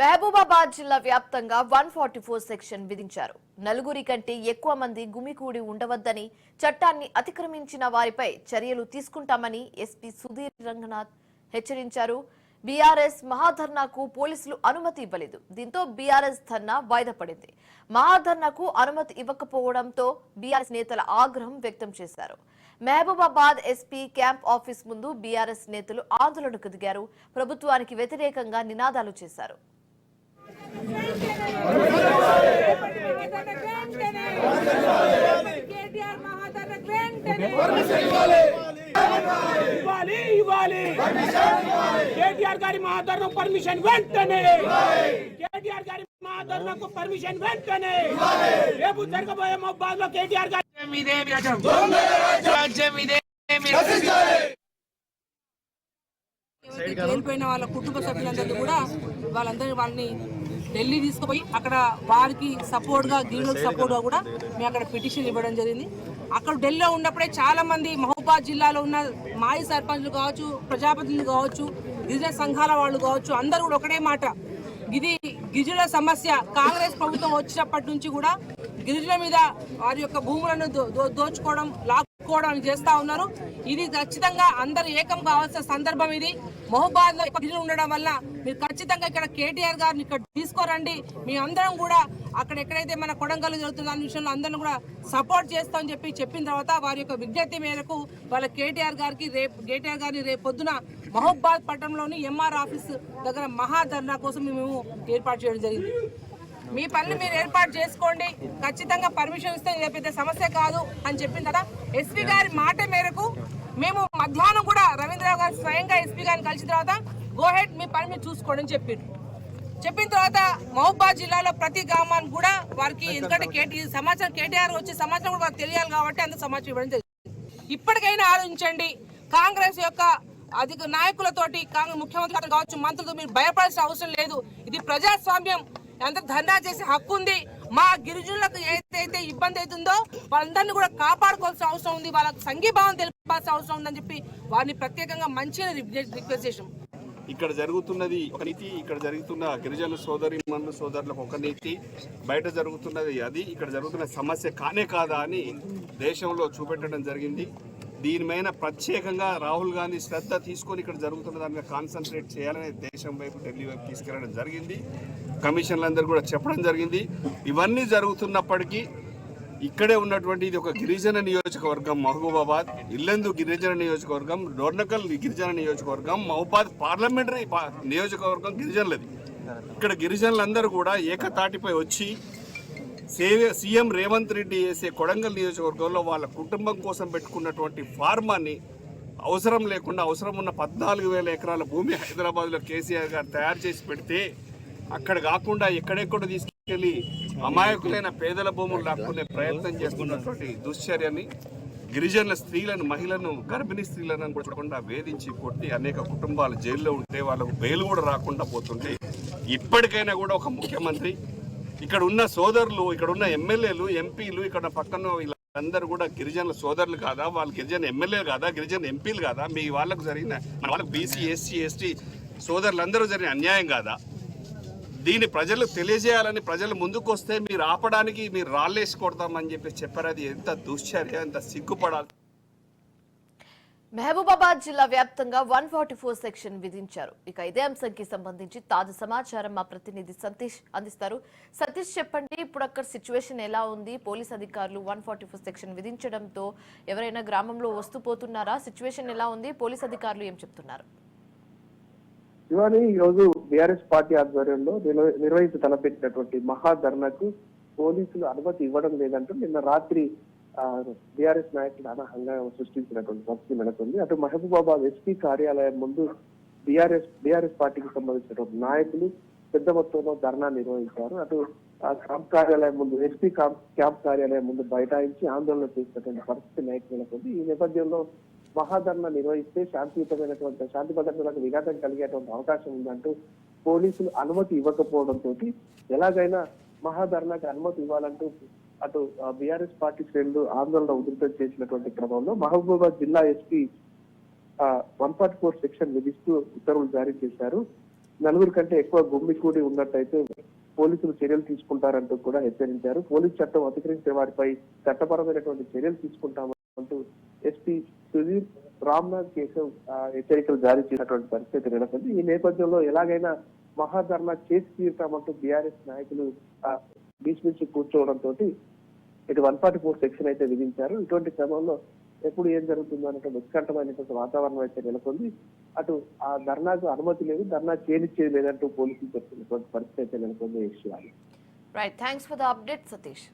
మహబూబాబాద్ జిల్లా వ్యాప్తంగా 144 సెక్షన్ విధించారు. నలుగురి కంటే ఎక్కువ మంది గుమికూడి ఉండవద్దని, చట్టాన్ని అతిక్రమించిన వారిపై చర్యలు తీసుకుంటామని ఎస్పీ సుధీర్ రంగనాథ్ హెచ్చరించారు. బీఆర్ఎస్ మహాధర్నాకు పోలీసులు అనుమతి ఇవ్వలేదు. దీంతో బీఆర్ఎస్ ధర్నా వాయిదా పడింది. మహాధర్నాకు అనుమతి ఇవ్వకపోవడంతో బీఆర్ఎస్ నేతల ఆగ్రహం వ్యక్తం చేశారు. మహబూబాబాద్ ఎస్పీ క్యాంప్ ఆఫీస్ ముందు బీఆర్ఎస్ నేతలు ఆందోళనకు దిగారు. ప్రభుత్వానికి వ్యతిరేకంగా నినాదాలు చేశారు. కేటీఆర్ గారి మహాధర్నా పర్మిషన్ వెంటనే, కేటీఆర్ గారి మహాధర్నాకు పర్మిషన్ వెంటనే. రేపు జరగబోయే మహబూబాబాద్ లో కేటీఆర్ గారి వెళ్ళిపోయిన వాళ్ళ కుటుంబ సభ్యులందరూ కూడా వాళ్ళని ఢిల్లీ తీసుకుపోయి అక్కడ వారికి సపోర్ట్గా గిరిజనులకు సపోర్ట్గా కూడా మేము అక్కడ పిటిషన్ ఇవ్వడం జరిగింది. అక్కడ ఢిల్లీలో ఉన్నప్పుడే చాలా మంది మహబూబాబాద్ జిల్లాలో ఉన్న మాజీ సర్పంచ్లు కావచ్చు, ప్రజాప్రతినిధులు కావచ్చు, గిరిజన సంఘాల వాళ్ళు కావచ్చు, అందరూ కూడా ఒకటే మాట, ఇది గిరిజనుల సమస్య. కాంగ్రెస్ ప్రభుత్వం వచ్చినప్పటి నుంచి కూడా గిరిజనుల మీద వారి యొక్క భూములను దోచుకోవడం, లాక్కోవడం చేస్తా ఉన్నారు. ఇది ఖచ్చితంగా అందరూ ఏకం కావాల్సిన సందర్భం. ఇది మహబూబాబాద్ లో గిరిజనులు ఉండడం వల్ల మీరు ఖచ్చితంగా ఇక్కడ కేటీఆర్ గారిని ఇక్కడ తీసుకోరండి. మీ అందరం కూడా అక్కడ ఎక్కడైతే మన కొడంగల్ జరుగుతున్న దాని విషయంలో అందరం కూడా సపోర్ట్ చేస్తామని చెప్పిన తర్వాత వారి యొక్క విజ్ఞప్తి మేరకు వాళ్ళ కేటీఆర్ గారిని రేపు పొద్దున మహబూబాబాద్ పట్టణంలోని ఎంఆర్ ఆఫీస్ దగ్గర మహాధర్నా కోసం మేము ఏర్పాటు చేయడం జరిగింది. మీ పనులు మీరు ఏర్పాటు చేసుకోండి, ఖచ్చితంగా పర్మిషన్ ఇస్తే ఇది పెద్ద సమస్య కాదు అని చెప్పిన తర్వాత ఎస్పీ గారి మాట మేరకు మేము మధ్యాహ్నం కూడా రవీంద్రరావు గారు స్వయంగా ఎస్పీ గారిని కలిసిన తర్వాత గోహెడ్ మీ పని మీరు చూసుకోండి అని చెప్పిన తర్వాత మహబూబాబాద్ జిల్లాలో ప్రతి గ్రామానికి కూడా వారికి, ఎందుకంటే సమాచారం కేటీఆర్ వచ్చే సమాచారం కూడా వారికి తెలియాలి కాబట్టి అంత సమాచారం ఇవ్వడం జరిగింది. ఇప్పటికైనా ఆలోచించండి. కాంగ్రెస్ యొక్క అధిక నాయకులతోటి, ముఖ్యమంత్రి గారు కావచ్చు, మంత్రులతో మీరు భయపడాల్సిన అవసరం లేదు. ఇది ప్రజాస్వామ్యం, అందరూ ధర్నా చేసే హక్కు ఉంది. మా గిరిజనులకు ఏదైతే ఇబ్బంది అవుతుందో వాళ్ళందరినీ కూడా కాపాడుకోవాల్సిన అవసరం ఉంది, వాళ్ళకు సంఘీభావం తెలిపాల్సిన అవసరం ఉందని చెప్పి వారిని ప్రత్యేకంగా మంచిగా రిక్వెస్ట్ చేసాం. ఇక్కడ జరుగుతున్నది ఒక నీతి, ఇక్కడ జరుగుతున్న గిరిజన సోదరులకు ఒక నీతి, బయట జరుగుతున్నది అది, ఇక్కడ జరుగుతున్న సమస్య కానే కాదా అని దేశంలో చూపెట్టడం జరిగింది. దీనిపైన ప్రత్యేకంగా రాహుల్ గాంధీ శ్రద్ధ తీసుకొని ఇక్కడ జరుగుతున్న దాని మీద కాన్సన్ట్రేట్ చేయాలని దేశం వైపు, ఢిల్లీ వైపు తీసుకెళ్లడం జరిగింది. కమిషన్లందరూ కూడా చెప్పడం జరిగింది. ఇవన్నీ జరుగుతున్నప్పటికీ ఇక్కడే ఉన్నటువంటి ఇది ఒక గిరిజన నియోజకవర్గం మహబూబాబాద్, ఇల్లెందు గిరిజన నియోజకవర్గం, డోర్నకల్ గిరిజన నియోజకవర్గం, మహబూబాబాద్ పార్లమెంటరీ నియోజకవర్గం గిరిజనులది. ఇక్కడ గిరిజనులందరూ కూడా ఏకతాటిపై వచ్చి సీఎం రేవంత్ రెడ్డి వేసే కొడంగల్ నియోజకవర్గంలో వాళ్ళ కుటుంబం కోసం పెట్టుకున్నటువంటి ఫార్మాన్ని అవసరం లేకుండా, అవసరం ఉన్న 14,000 ఎకరాల భూమి హైదరాబాద్లో కేసీఆర్ గారు తయారు చేసి పెడితే అక్కడ కాకుండా ఎక్కడెక్కడ తీసుకెళ్లి అమాయకులైన పేదల భూములు లాక్కునే ప్రయత్నం చేస్తున్నటువంటి దుశ్చర్యని, గిరిజనుల స్త్రీలను, మహిళలను, గర్భిణీ స్త్రీలను కూడా వేధించి కొట్టి అనేక కుటుంబాలు జైల్లో ఉంటే వాళ్ళకు బెయిల్ కూడా రాకుండా పోతుంటే, ఇప్పటికైనా కూడా ఒక ముఖ్యమంత్రి, ఇక్కడ ఉన్న సోదరులు, ఇక్కడ ఉన్న ఎమ్మెల్యేలు, ఎంపీలు, ఇక్కడ పక్కన వీళ్ళందరూ కూడా గిరిజనుల సోదరులు కాదా? వాళ్ళు గిరిజన ఎమ్మెల్యేలు కాదా? గిరిజన ఎంపీలు కాదా? మీ వాళ్ళకు జరిగిన, మన వాళ్ళకి బీసీ, ఎస్సీ, ఎస్టీ సోదరులందరూ జరిగిన అన్యాయం కాదా? దీన్ని ప్రజలకు తెలియజేయాలని ప్రజలు ముందుకు వస్తే మీరు ఆపడానికి మీరు రాళ్ళేసి కొడతామని చెప్పారు. అది ఎంత దుశ్చర్య, ఎంత సిగ్గుపడాలి. మహబూబాబాద్ జిల్లా వ్యాప్తంగా 144 సెక్షన్ విధించారు. ఇక ఇదే అంశంకి సంబంధించి తాజా సమాచారం మా ప్రతినిధి సతీష్ అందిస్తారు. సతీష్, చెప్పండి, ఇప్పుడు అక్కడ సిచ్యువేషన్ ఎలా ఉంది? పోలీస్ అధికారులు 144 సెక్షన్ విధించడంతో ఎవరైనా గ్రామంలో వస్తూ పోతున్నారా? సిచ్యువేషన్ ఎలా ఉంది? పోలీస్ అధికారులు ఏం చెప్తున్నారు? ఇవాళ ఈ రోజు బీఆర్ఎస్ పార్టీ ఆధ్వర్యంలో తలపెట్టినటువంటి మహాధర్నాకు పోలీసులు అనుమతి ఇవ్వడం లేదంటూ నిన్న రాత్రి బీఆర్ఎస్ నాయకులు హంగామా సృష్టించినటువంటి పరిస్థితి నెలకొంది. అటు మహబూబాబాద్ ఎస్పీ కార్యాలయం ముందు బీఆర్ఎస్ పార్టీకి సంబంధించినటువంటి నాయకులు పెద్ద మొత్తంలో ధర్నా నిర్వహించారు. అటు క్యాంప్ కార్యాలయం ముందు, ఎస్పీ క్యాంప్ కార్యాలయం ముందు బైఠాయించి ఆందోళన చేసినటువంటి పరిస్థితి నెలకొంది. ఈ నేపథ్యంలో మహాధర్నా నిర్వహిస్తే శాంతి భద్రతలకు విఘాతం కలిగేటువంటి అవకాశం ఉందంటూ పోలీసులు అనుమతి ఇవ్వకపోవడంతో ఎలాగైనా మహాధర్నాకి అనుమతి ఇవ్వాలంటూ అటు బీఆర్ఎస్ పార్టీ శ్రేణులు ఆందోళన ఉధృతం చేసినటువంటి క్రమంలో మహబూబాబాద్ జిల్లా ఎస్పీ 144 సెక్షన్ విధిస్తూ ఉత్తర్వులు జారీ చేశారు. నలుగురు కంటే ఎక్కువ గుమ్మికూడి ఉన్నట్టయితే పోలీసులు చర్యలు తీసుకుంటారంటూ కూడా హెచ్చరించారు. పోలీసు చట్టం అతిక్రమించే వారిపై చట్టపరమైనటువంటి చర్యలు తీసుకుంటామంటూ ఎస్పీ సుధీర్ రామ్నాథ్ కేశవ్ హెచ్చరికలు జారీ చేసినటువంటి పరిస్థితి నెలకొంది. ఈ నేపథ్యంలో ఎలాగైనా మహాధర్నా చేసి తీరుతామంటూ బీఆర్ఎస్ నాయకులు భీష్మించి కూర్చోవడంతో ఇటు 144 సెక్షన్ అయితే విధించారు. ఇటువంటి క్రమంలో ఎప్పుడు ఏం జరుగుతుందో అనేటువంటి ఉత్కంఠమైనటువంటి వాతావరణం అయితే నెలకొంది. అటు ఆ ధర్నాకు అనుమతి లేదు, ధర్నా చేయనిచ్చేది లేదంటూ పోలీసులు చెప్తున్నటువంటి పరిస్థితి అయితే నెలకొంది. Right, thanks for the update Satish.